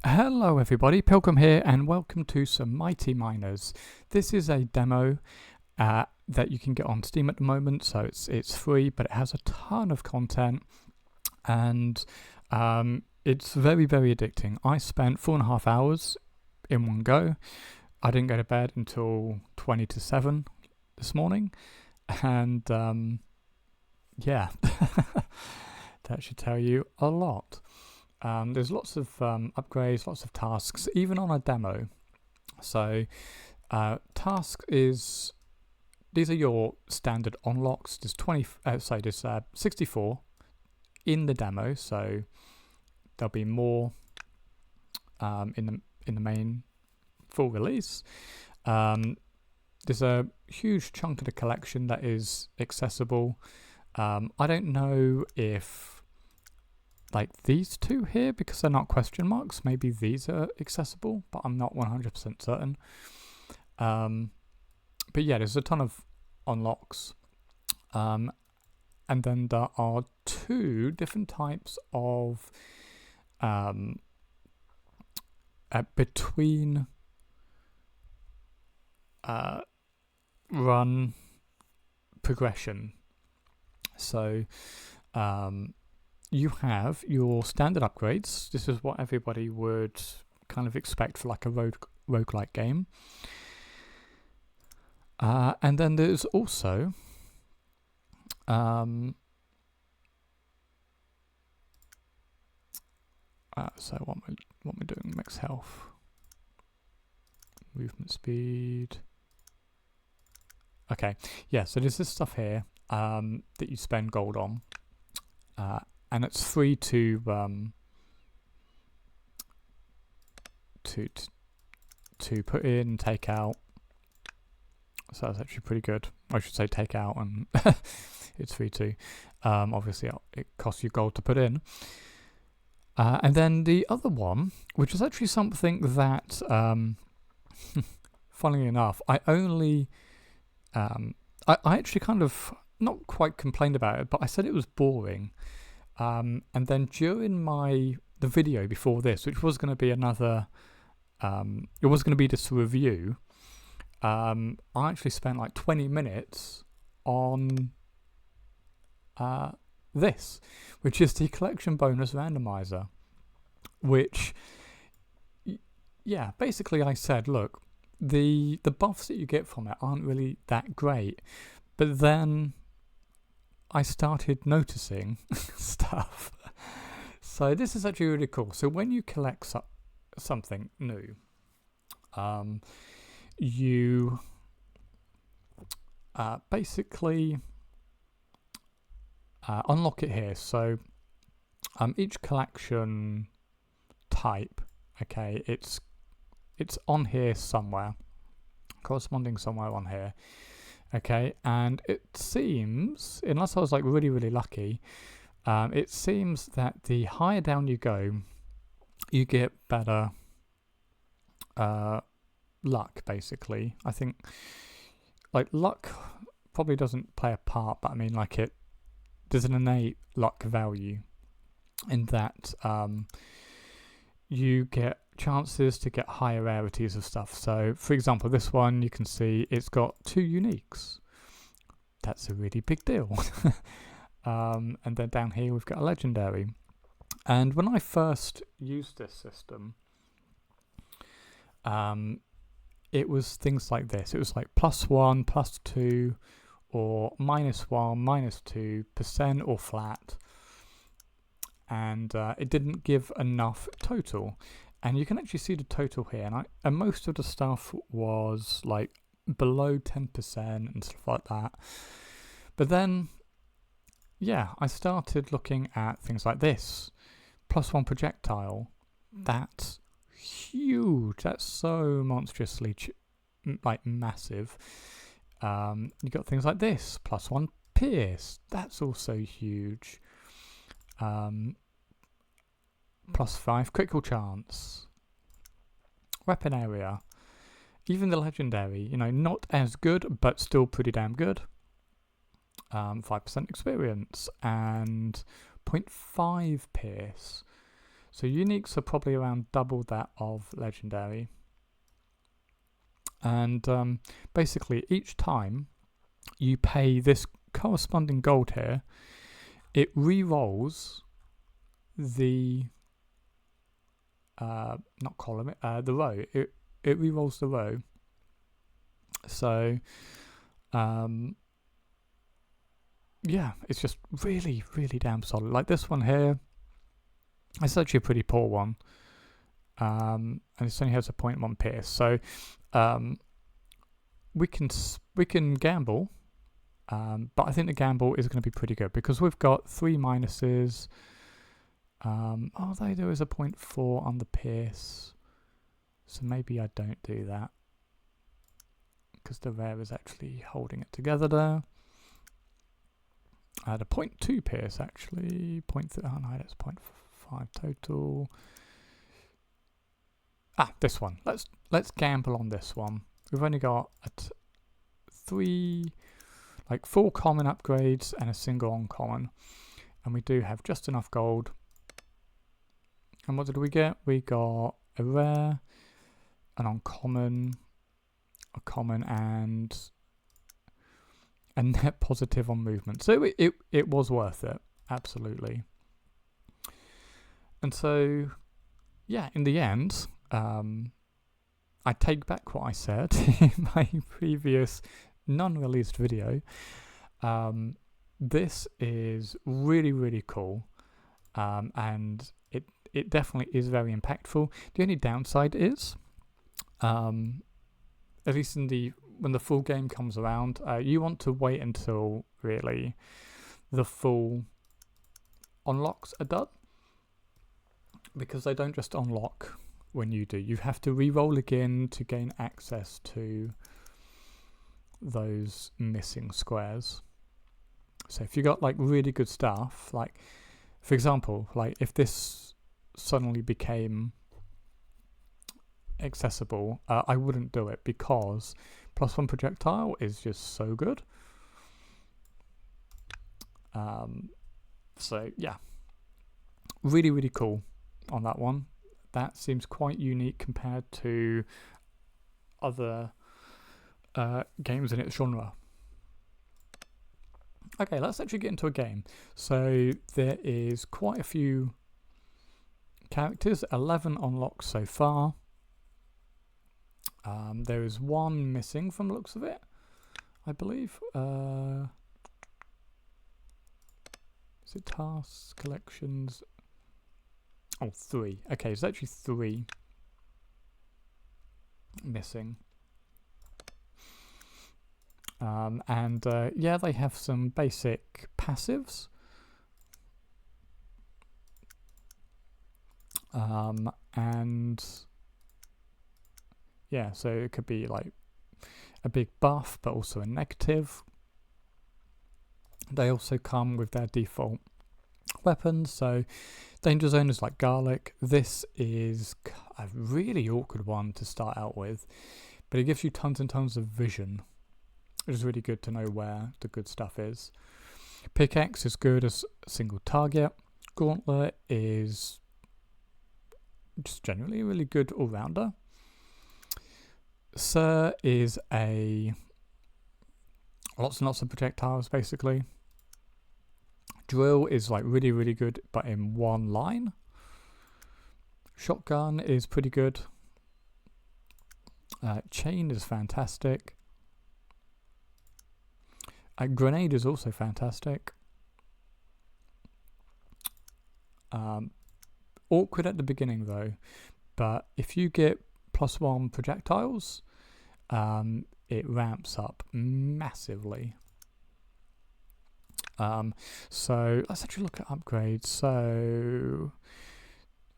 Hello everybody, Pilgrim here and welcome to some Mighty Miners. This is a demo that you can get on Steam at the moment, so it's free, but it has a ton of content and it's very, very addicting. I spent 4.5 hours in one go. I didn't go to bed until 20 to 7 this morning, and yeah, that should tell you a lot. There's lots of upgrades, lots of tasks, even on a demo. So, task is these are your standard unlocks. There's 64 in the demo, so there'll be more in the main full release. There's a huge chunk of the collection that is accessible. I don't know if like these two here, because they're not question marks, maybe these are accessible, but I'm not 100% certain. But yeah, there's a ton of unlocks. And then there are two different types of between run progression. So you have your standard upgrades. This is what everybody would kind of expect for like a roguelike game. And then there's also so what am I doing? Max health, movement speed. Okay, yeah. So there's this stuff here that you spend gold on. And it's free to put in and take out. So that's actually pretty good. I should say take out, and it's free too. Obviously, it costs you gold to put in. And then the other one, which is actually something that, funnily enough, I actually kind of not quite complained about it, but I said it was boring. And then during the video before this, which was going to be another, it was going to be this review, I actually spent like 20 minutes on this, which is the collection bonus randomizer, which, yeah, basically I said, look, the buffs that you get from it aren't really that great, but then I started noticing stuff. So this is actually really cool. So when you collect something new, you basically unlock it here. So each collection type, okay, it's on here somewhere, corresponding somewhere on here. Okay, and it seems, unless I was like really, really lucky, it seems that the higher down you go, you get better luck, basically. I think like luck probably doesn't play a part, but I mean like there's an innate luck value in that you get chances to get higher rarities of stuff. So for example, this one, you can see it's got 2 uniques. That's a really big deal. And then down here we've got a legendary. And when I first used this system, it was things like this. It was like +1, +2, or -1, -2% or flat, and it didn't give enough total. And you can actually see the total here, and most of the stuff was like below 10% and stuff like that. But then, yeah, I started looking at things like this. +1 projectile, that's huge. That's so monstrously like massive. You got things like this, +1 pierce, that's also huge. +5 critical chance, weapon area, even the legendary, not as good, but still pretty damn good. 5% experience and 0.5 pierce. So uniques are probably around double that of legendary. And basically each time you pay this corresponding gold here, it re-rolls the not column, the row. It re-rolls the row. So yeah, it's just really, really damn solid. Like this one here, it's actually a pretty poor one. And this only has a 0.1 pierce. So we can gamble, but I think the gamble is going to be pretty good because we've got 3 minuses. Although there is a 0.4 on the pierce, so maybe I don't do that because the rare is actually holding it together there. The 0.2 pierce actually, 0.3, oh no, that's 0.5 total. This one. Let's gamble on this one. We've only got 4 common upgrades and a single uncommon, and we do have just enough gold. And what did we get? We got a rare, an uncommon, a common, and a net positive on movement. So it was worth it, absolutely. And so, yeah, in the end, I take back what I said in my previous non-released video. This is really, really cool, and it definitely is very impactful. The only downside is, at least when the full game comes around, you want to wait until really the full unlocks are done, because they don't just unlock when you do. You have to re-roll again to gain access to those missing squares. So if you got like really good stuff, like for example, like if this suddenly became accessible, I wouldn't do it because +1 projectile is just so good. So yeah, really, really cool on that one. That seems quite unique compared to other games in its genre. Okay, let's actually get into a game. So there is quite a few characters, 11 unlocked so far. There is one missing from the looks of it, I believe. Is it tasks, collections? Oh, 3. Okay, there's actually 3 missing. Yeah, they have some basic passives. And yeah, so it could be like a big buff, but also a negative. They also come with their default weapons, so danger zone is like garlic. This is a really awkward one to start out with, but it gives you tons and tons of vision, which is really good to know where the good stuff is. Pickaxe is good as a single target. Gauntlet is just generally a really good all-rounder. Sir is a lots and lots of projectiles basically. Drill is like really, really good, but in one line. Shotgun is pretty good. Chain is fantastic. Grenade is also fantastic. Awkward at the beginning though, but if you get +1 projectiles, it ramps up massively. So let's actually look at upgrades. So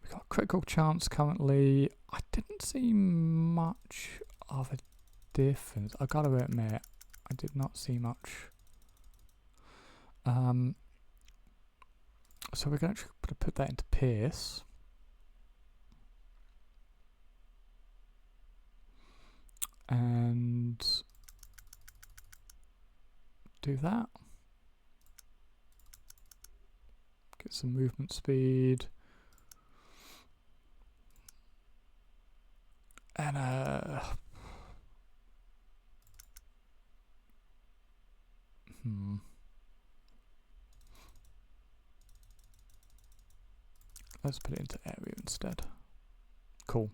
we've got critical chance currently. I didn't see much of a difference. I gotta admit, I did not see much. So we're going to actually put that into Pierce. And do that. Get some movement speed. And let's put it into area instead. Cool.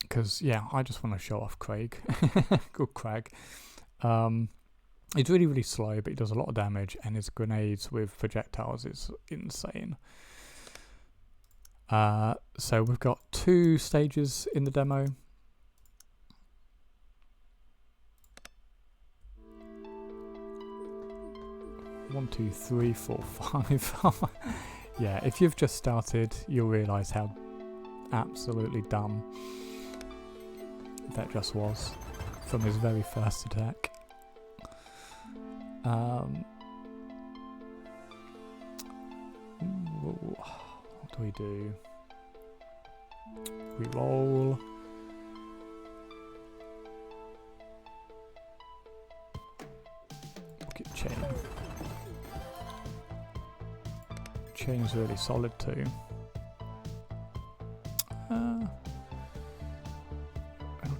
Because, yeah, I just want to show off Craig. Good Crag. He's really, really slow, but he does a lot of damage, and his grenades with projectiles is insane. So we've got 2 stages in the demo. One, 2, 3, 4, 5. Yeah, if you've just started, you'll realise how absolutely dumb that just was from his very first attack. What do we do? We roll. Look at chain. Chain's really solid too. I'll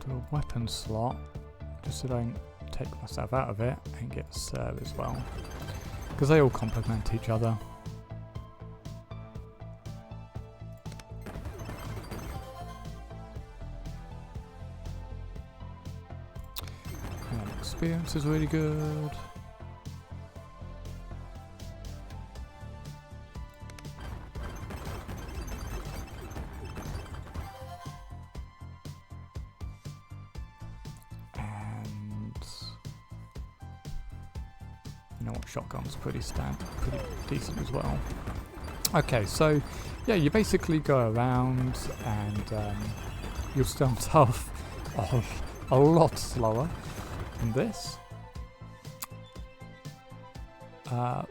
do a weapon slot just so I don't take myself out of it and get a serve as well, because they all complement each other. And experience is really good. You know what, shotgun's pretty decent as well. Okay, so yeah, you basically go around and you'll start off a lot slower than this. And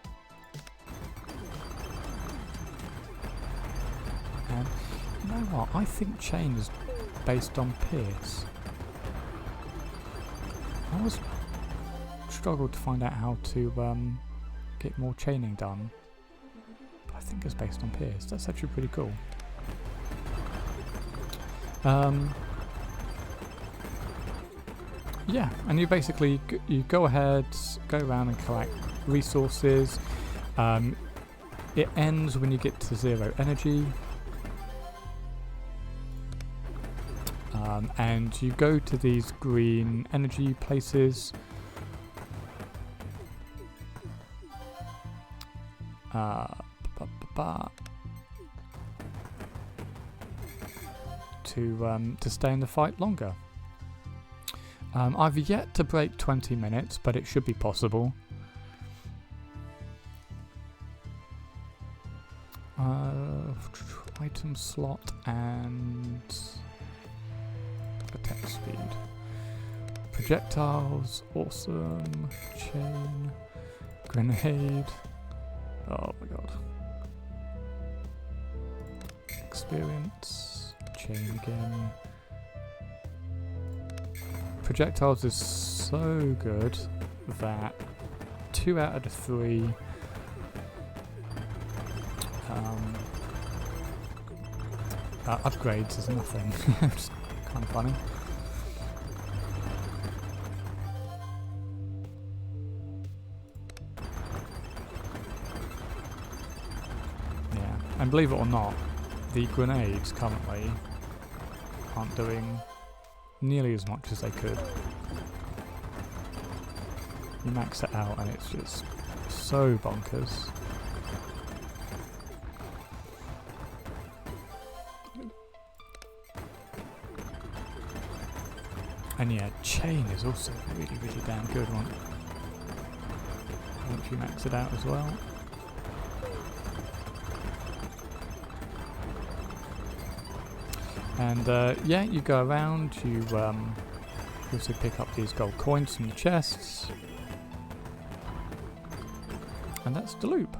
you know what, I think chain is based on Pierce. I was struggled to find out how to get more chaining done, but I think it's based on Pierce. That's actually pretty cool. Yeah, and you basically you go ahead, go around and collect resources. It ends when you get to 0 energy. And you go to these green energy places. To stay in the fight longer. I've yet to break 20 minutes, but it should be possible. Item slot and attack speed. Projectiles, awesome. Chain, grenade. Oh my god. Experience, chain again. Projectiles is so good that 2 out of the 3 upgrades is nothing. Just kind of funny. Yeah, and believe it or not, the grenades currently aren't doing nearly as much as they could. You max it out and it's just so bonkers. And yeah, chain is also really, really damn good one. Once you max it out as well. And yeah, you go around, you also pick up these gold coins from the chests. And that's the loop.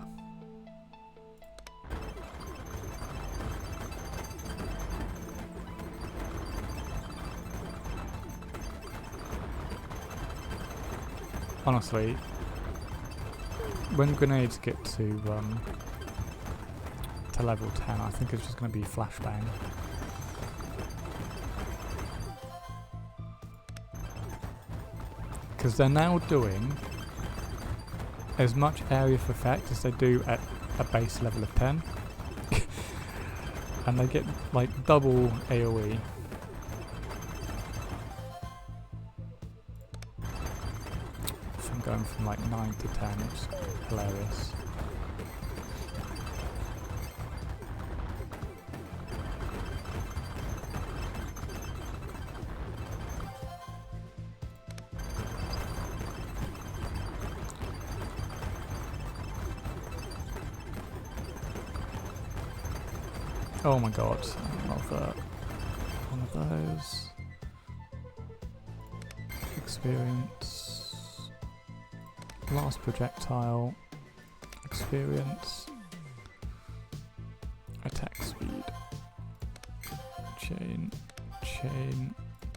Honestly, when grenades get to to level 10, I think it's just going to be flashbang. Because they're now doing as much area of effect as they do at a base level of 10. And they get like double AoE. From going from like 9 to 10, it's hilarious. Oh my god, another one of those. Experience. Last projectile. Experience. Attack speed. Chain.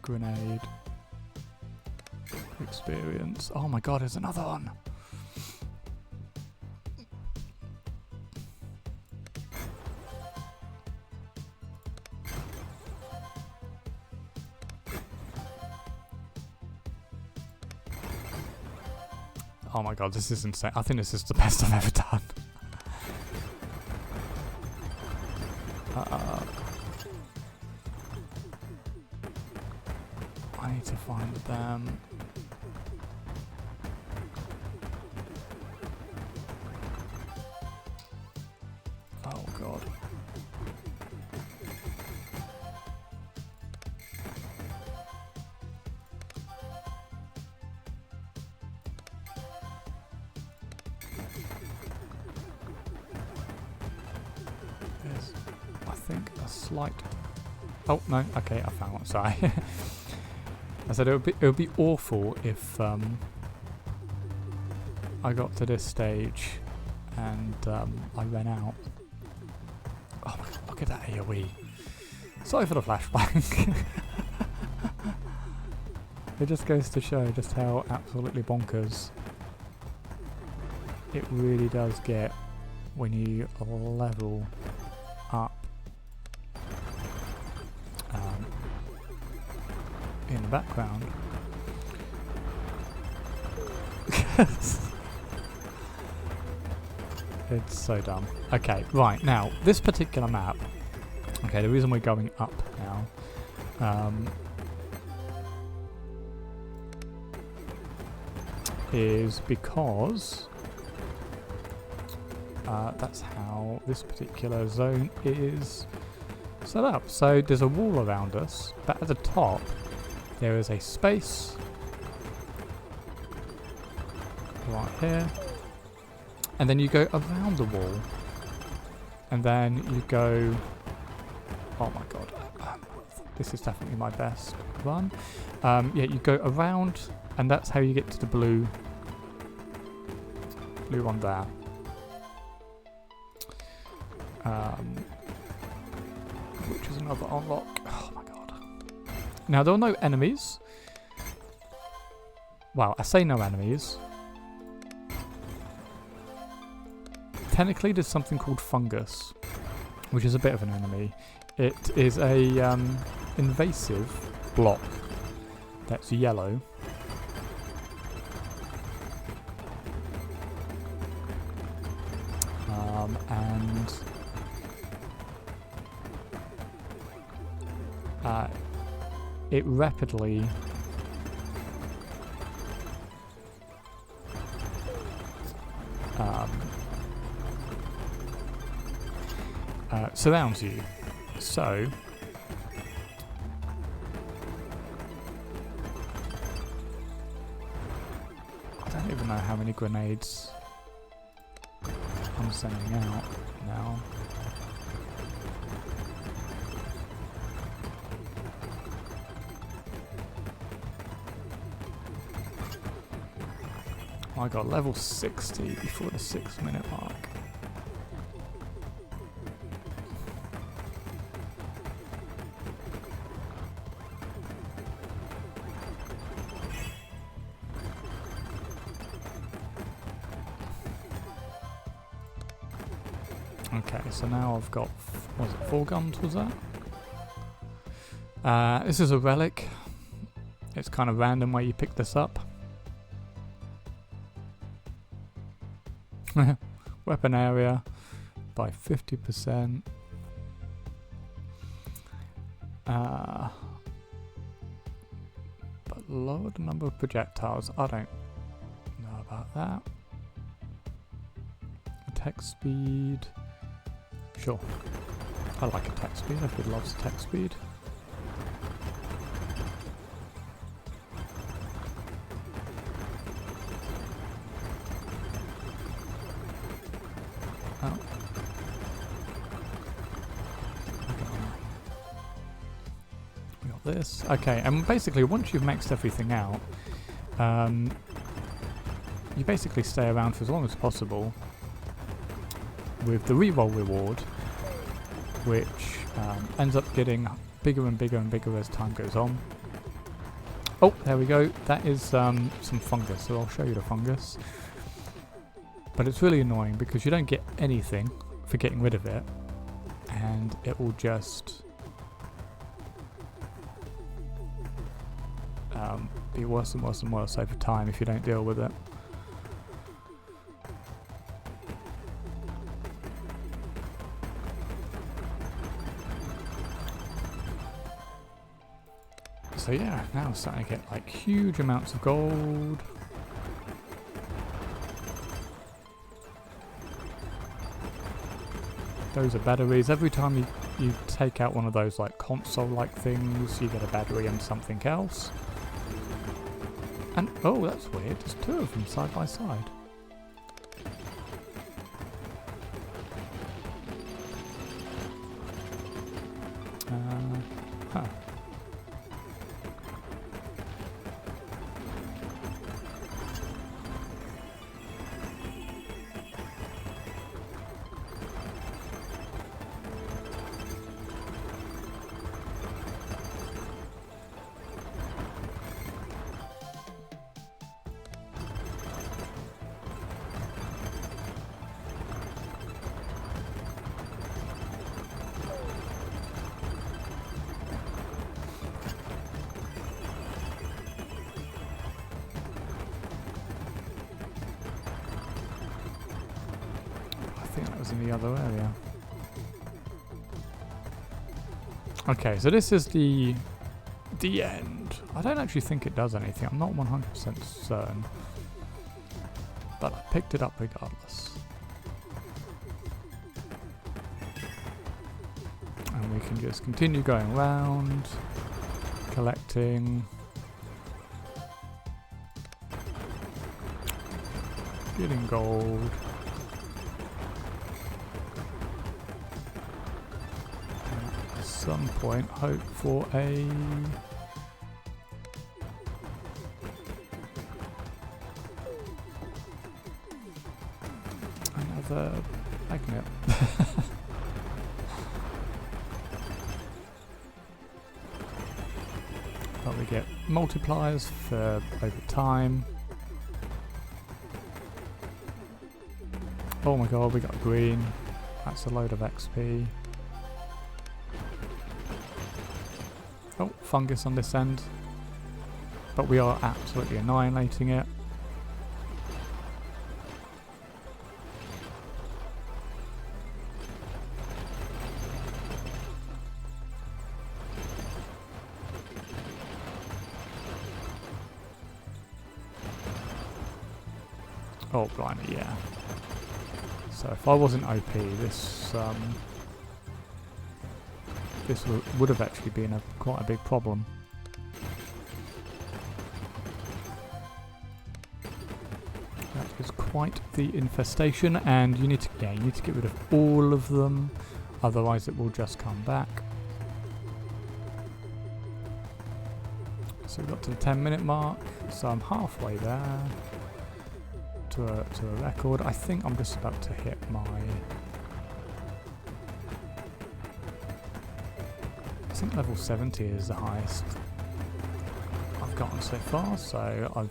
Grenade. Experience. Oh my god, there's another one! Oh my god, this is insane. I think this is the best I've ever done. I need to find them. Oh god. There's, I think, a slight... Oh, no, okay, I found one, sorry. I said it would be awful if I got to this stage and I ran out. Oh my god, look at that AoE. Sorry for the flashbang. It just goes to show just how absolutely bonkers it really does get when you level up in the background. It's so dumb. Okay, right, now, this particular map, okay, the reason we're going up now, is because that's how this particular zone is set up. So there's a wall around us, but at the top there is a space right here, and then you go around the wall, and then you go, oh my god, this is definitely my best run. Yeah, you go around, and that's how you get to the blue one there. Which is another unlock. Oh my god. Now there are no enemies. Well, I say no enemies. Technically there's something called fungus, which is a bit of an enemy. It is a invasive block that's yellow. And it rapidly surrounds you. So I don't even know how many grenades I'm sending out now. I got level 60 before the 6-minute mark. Okay, so now I've got, what was it, 4 guns, was that? This is a relic. It's kind of random where you pick this up. Weapon area by 50%. But lower the number of projectiles. I don't know about that. Attack speed. Sure. I like attack speed. Everybody loves attack speed. Oh. We got this. Okay, and basically once you've maxed everything out, you basically stay around for as long as possible with the reroll reward, which ends up getting bigger and bigger and bigger as time goes on. Oh, there we go. That is some fungus, so I'll show you the fungus. But it's really annoying because you don't get anything for getting rid of it, and it will just be worse and worse and worse over time if you don't deal with it. So yeah, now I'm starting to get like huge amounts of gold. Those are batteries. Every time you take out one of those like console-like things, you get a battery and something else. And oh, that's weird. There's 2 of them side by side. Huh. I think that was in the other area. Okay, so this is the end. I don't actually think it does anything. I'm not 100% certain. But I picked it up regardless. And we can just continue going around, collecting, getting gold. At some point, hope for a another magnet. But we get multipliers for over time. Oh my god, we got green. That's a load of XP. Oh, fungus on this end. But we are absolutely annihilating it. Oh, blimey, yeah. So if I wasn't OP, this would have actually been quite a big problem. That is quite the infestation, and you need to get rid of all of them, otherwise it will just come back. So we got to the 10-minute mark, so I'm halfway there. To a record. I think I'm just about to hit my... I think level 70 is the highest I've gotten so far, so I'm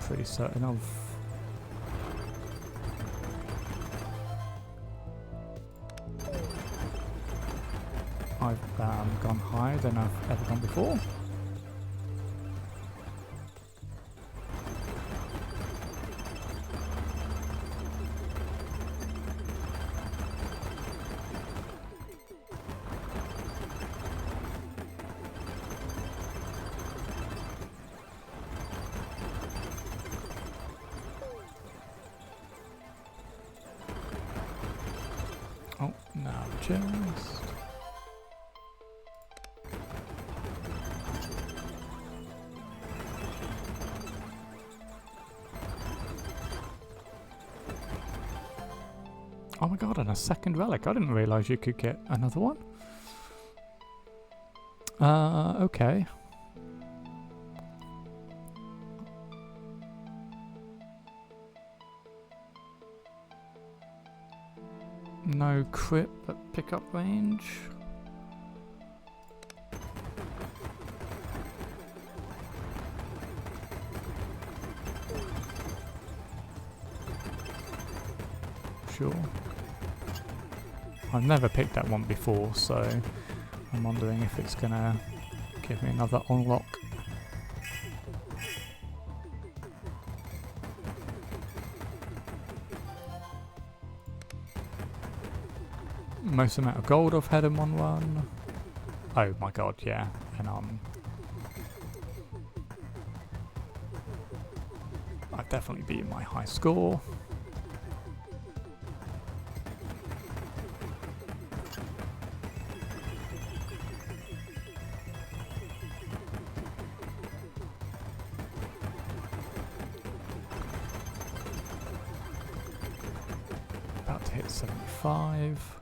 pretty certain of I've gone higher than I've ever gone before. Oh, now chest. Oh my god, and a second relic. I didn't realise you could get another one. Okay. No crit at pickup range. Sure. I've never picked that one before, so I'm wondering if it's gonna give me another unlock. Most amount of gold I've had in one run. Oh my god, yeah. And I've definitely beaten my high score. About to hit 75.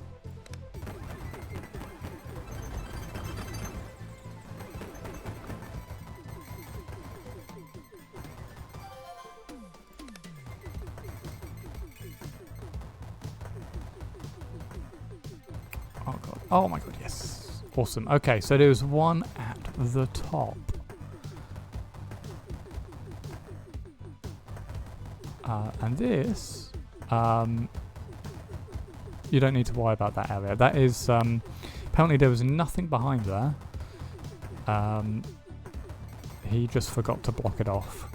Oh god. Oh my god, yes. Awesome. Okay, so there was one at the top. And this, you don't need to worry about that area. That is, apparently there was nothing behind there. He just forgot to block it off.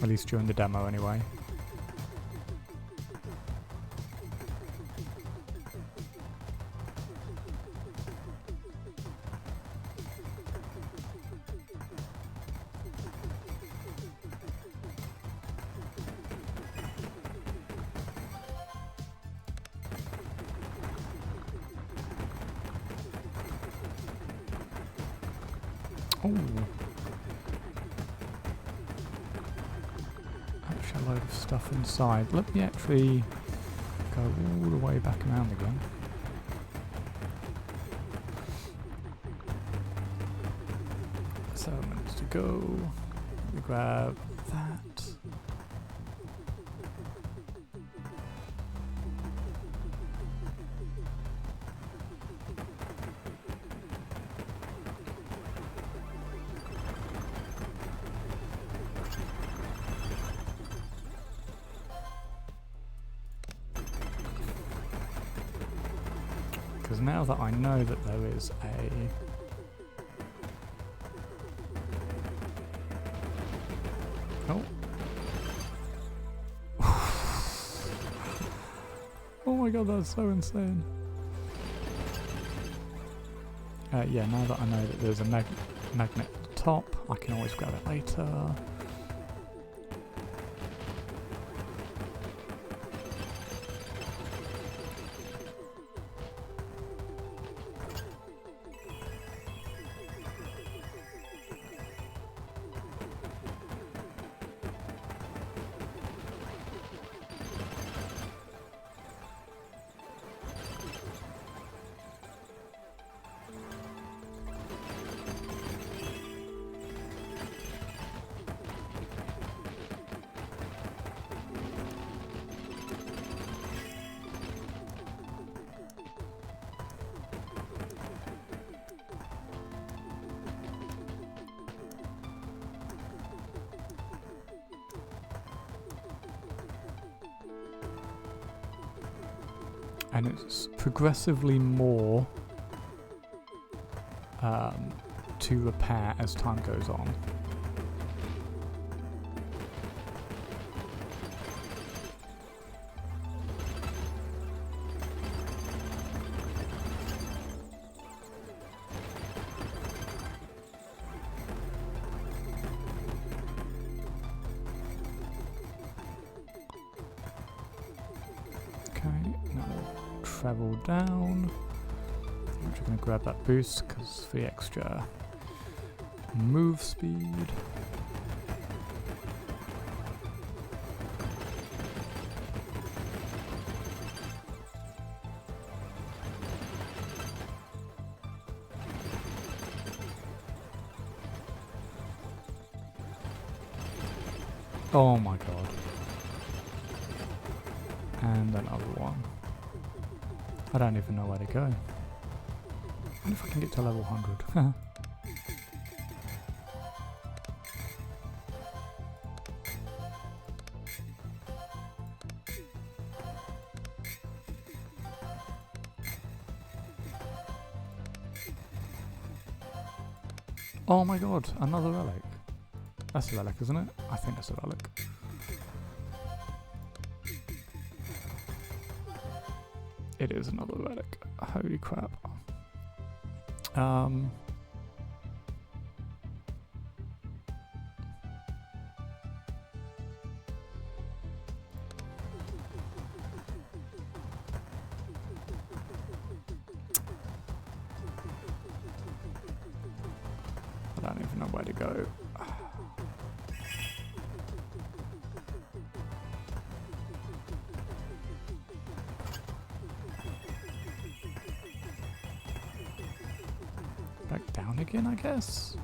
At least during the demo anyway. Oh, actually a load of stuff inside. Let me actually go all the way back around again. So minutes to go. Let me grab that. Because now that I know that there is a oh my god, that's so insane. Yeah, now that I know that there's a magnet at the top, I can always grab it later. and it's progressively more to repair as time goes on. Travel down. I'm just going to grab that boost because for the extra move speed. Oh my god. And another one. I don't even know where to go. I wonder if I can get to level 100. Oh my god, another relic. That's a relic, isn't it? I think that's a relic. It is another relic. Holy crap. I don't even know where to go. Back down again, I guess?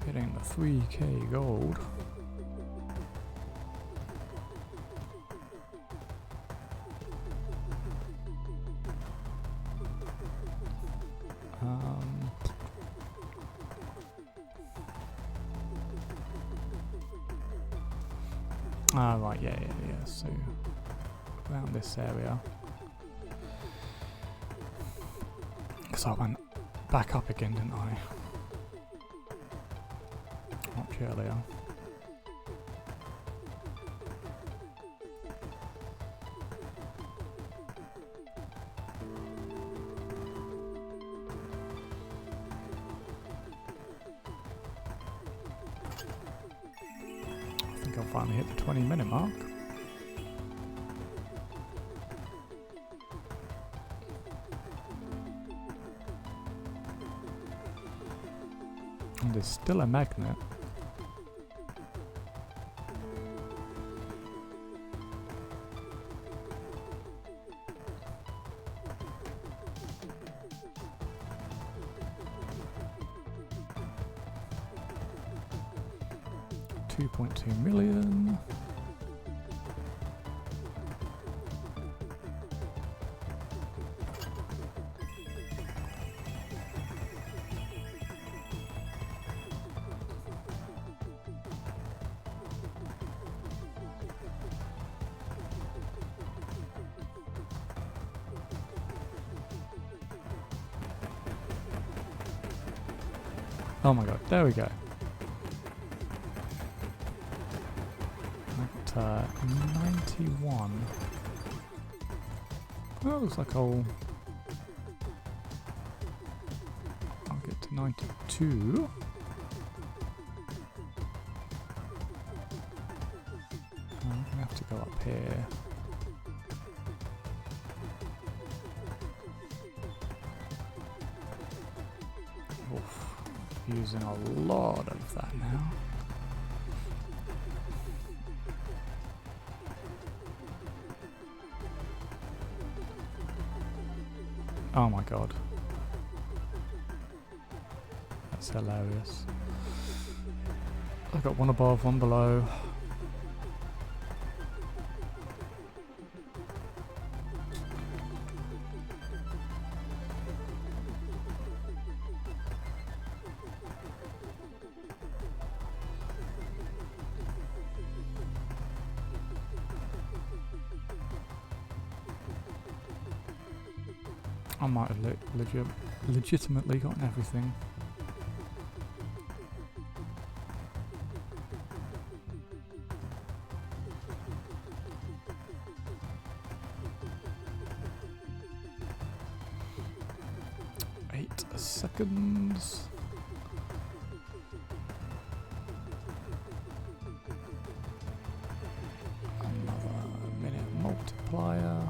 Getting the 3k gold. Right, yeah, so around this area. Because I went back up again, didn't I? Much earlier. I'll finally hit the 20-minute mark. And there's still a magnet. $2.2 million. Oh my god, there we go. 91. Well, looks like I'll get to 92. I'm gonna have to go up here. Oof, using a lot of that now. Oh my god. That's hilarious. I've got one above, one below. I might have legitimately gotten everything. Seconds. Another minute multiplier.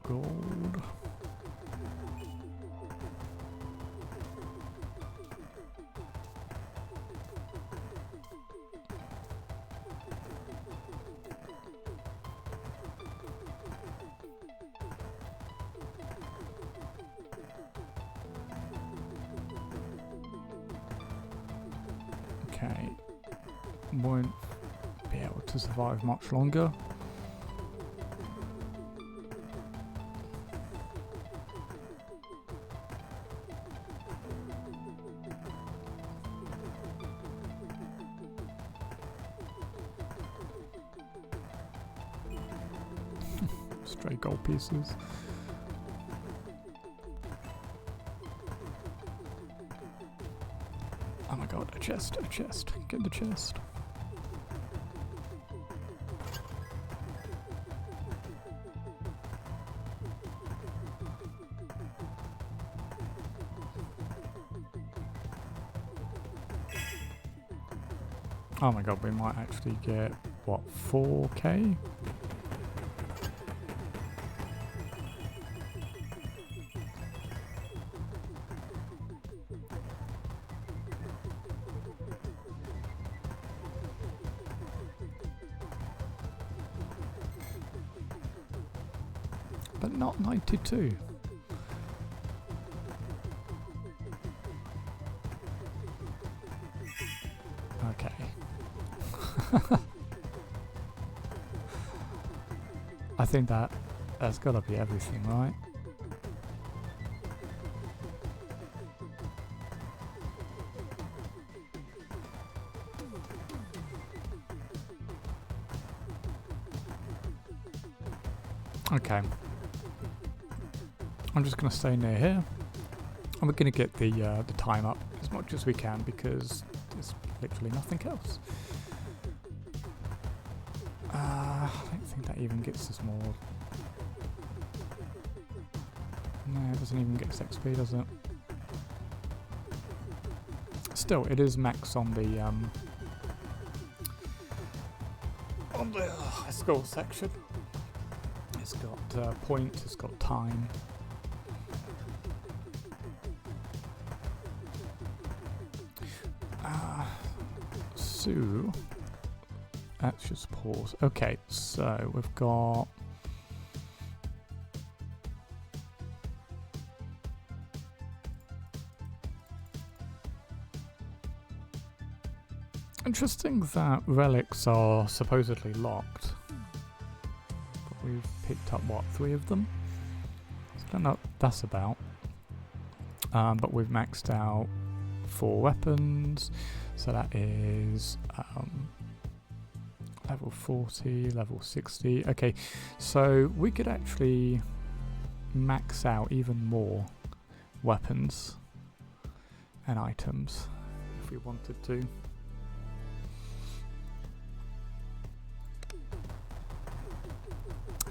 Gold. Okay, won't be able to survive much longer. Stray gold pieces. Oh my god, a chest, get the chest. Oh my god, we might actually get, what, 4k? But not 92. Okay. I think that's gotta be everything, right? Okay. I'm just going to stay near here, and we're going to get the time up as much as we can because there's literally nothing else. I don't think that even gets us more. No, it doesn't even get us XP, does it? Still, it is max on the score section. It's got points, it's got time. So let's just pause. Okay, so we've got interesting that relics are supposedly locked. But we've picked up what, 3 of them? So I don't know what that's about. But we've maxed out 4 weapons. So that is level 40, level 60. Okay, so we could actually max out even more weapons and items if we wanted to.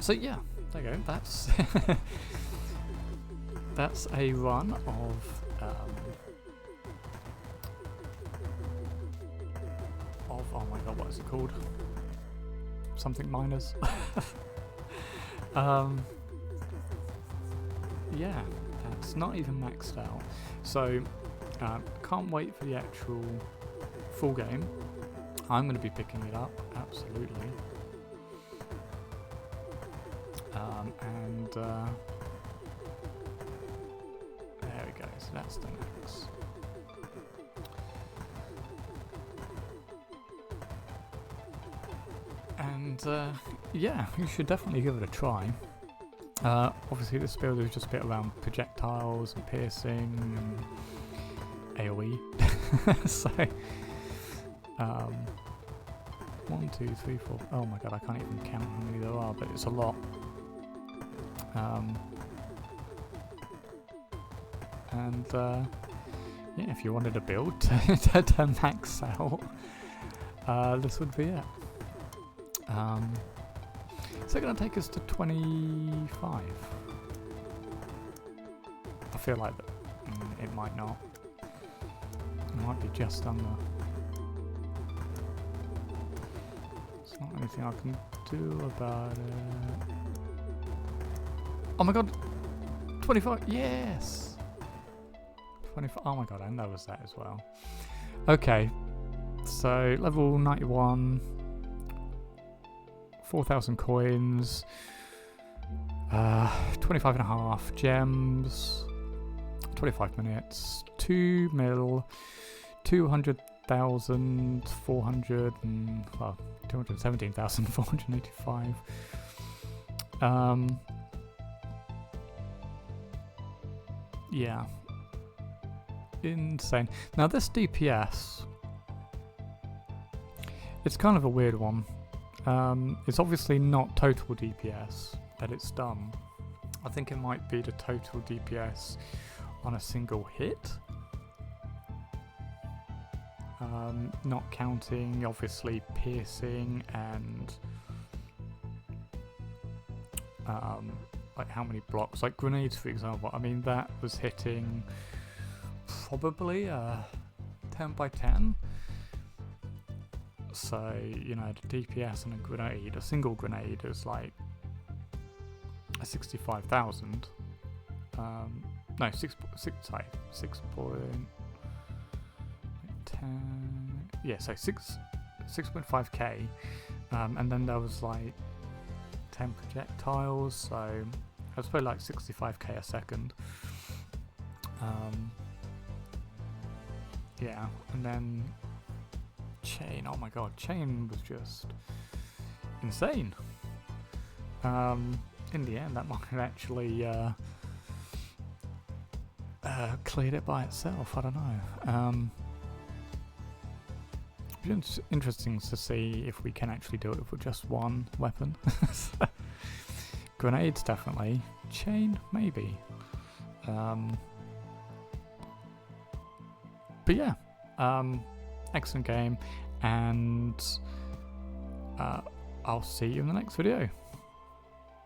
So yeah, there you go. That's that's a run of oh my god, what is it called? Something miners. Yeah, that's not even maxed out. So Can't wait for the actual full game. I'm going to be picking it up, absolutely. There we go, so that's the next. And yeah, you should definitely give it a try. Obviously this build is just a bit around projectiles and piercing and AoE. So 1, 2, 3, 4. Oh my god, I can't even count how many there are, but it's a lot. Yeah, if you wanted a build to max out, this would be it. Is it going to take us to 25? I feel like it might not. It might be just under. There's not anything I can do about it. Oh my god! 25! Yes! 25. Oh my god, and there was that as well. Okay, so level 91. 4,000 coins, 25.5 gems, 25 minutes, 2 mil, 200,400 and, well, 217,485. Yeah. Insane. Now this DPS, it's kind of a weird one. It's obviously not total DPS that it's done. I think it might be the total DPS on a single hit. Not counting, obviously, piercing and like how many blocks. Like grenades, for example. I mean, that was hitting probably 10 by 10. So, you know, the DPS on a grenade, a single grenade is like 65,000. No, 6 point 10. Yeah, so 6.5k. And then there was like 10 projectiles, so I was probably like 65k a second. Yeah, and then chain, oh my god, chain was just insane. In the end, that might have actually cleared it by itself, I don't know. It's interesting to see if we can actually do it with just one weapon. Grenades, definitely. Chain, maybe. But yeah, excellent game, and I'll see you in the next video.